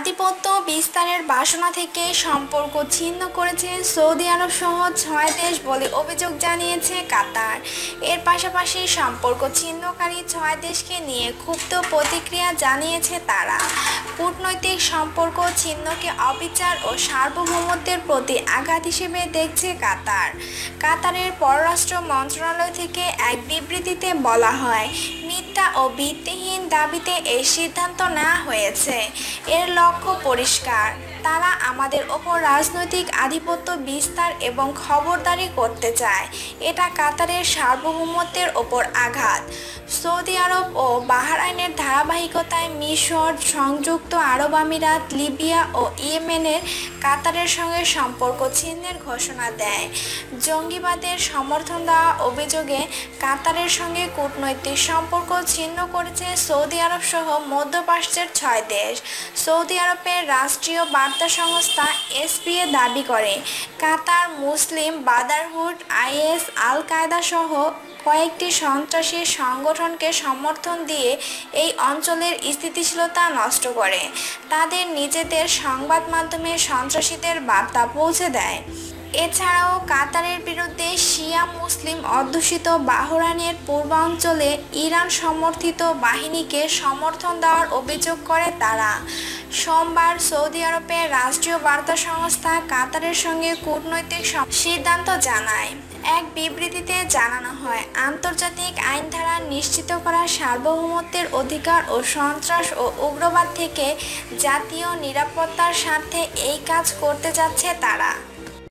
আধিপত্য বিস্তারের বাসনা থেকে সম্পর্ক ছিন্ন করেছে সৌদি আরব সহ ৬ দেশ বলে অভিযোগ জানিয়েছে কাতার। এর পাশাপাশি সম্পর্ক ছিন্নকারী ৬ দেশকে নিয়ে ক্ষুব্ধ প্রতিক্রিয়া জানিয়েছে তারা। কূটনৈতিক সম্পর্ক ছিন্নকে অবিচার ও সার্বভৌমত্বের প্রতি আঘাত হিসেবে দেখছে কাতার। কাতারের পররাষ্ট্র মন্ত্রণালয় থেকে এক বিবৃতিতে বলা হয়, মিথ্যা ও ভিত্তিহীন দাবিতে এই সিদ্ধান্ত নেওয়া হয়েছে। এর লক্ষ্য পরিষ্কার, তারা আমাদের ওপর রাজনৈতিক আধিপত্য বিস্তার এবং খবরদারি করতে চায়। এটা কাতারের সার্বভৌমত্বের ওপর আঘাত। সৌদি আরব ও বাহরাইনের ধারাবাহিকতায় মিশর, সংযুক্ত আরব আমিরাত, লিবিয়া ও ইয়েমেনের কাতারের সঙ্গে সম্পর্ক ছিন্নের ঘোষণা দেয়। জঙ্গিবাদের সমর্থন দেওয়া অভিযোগে কাতারের সঙ্গে কূটনৈতিক সম্পর্ক ছিন্ন করেছে সৌদি আরব সহ মধ্যপ্রাচ্যের ৬ দেশ। সৌদি আরবের রাষ্ট্রীয় বার্তা সংস্থা এসপিএ দাবি করে, কাতার মুসলিম ব্রাদারহুড, আইএস, আল কায়দা সহ কয়েকটি সন্ত্রাসী সংগঠনকে সমর্থন দিয়ে এই অঞ্চলের স্থিতিশীলতা নষ্ট করে। তাদের নিজেদের সংবাদ মাধ্যমে সন্ত্রাসীদের বার্তা পৌঁছে দেয়। এছাড়াও কাতারের বিরুদ্ধে শিয়া মুসলিম অধ্যুষিত বাহরাইনের পূর্বাঞ্চলে ইরান সমর্থিত বাহিনীকে সমর্থন দেওয়ার অভিযোগ করে তারা। সোমবার সৌদি আরবের রাষ্ট্রীয় বার্তা সংস্থা কাতারের সঙ্গে কূটনৈতিক সিদ্ধান্ত জানায়। এক বিবৃতিতে জানানো হয়, আন্তর্জাতিক আইন ধারা নিশ্চিত করা সার্বভৌমত্বের অধিকার ও সন্ত্রাস ও উগ্রবাদ থেকে জাতীয় নিরাপত্তার স্বার্থে এই কাজ করতে যাচ্ছে তারা।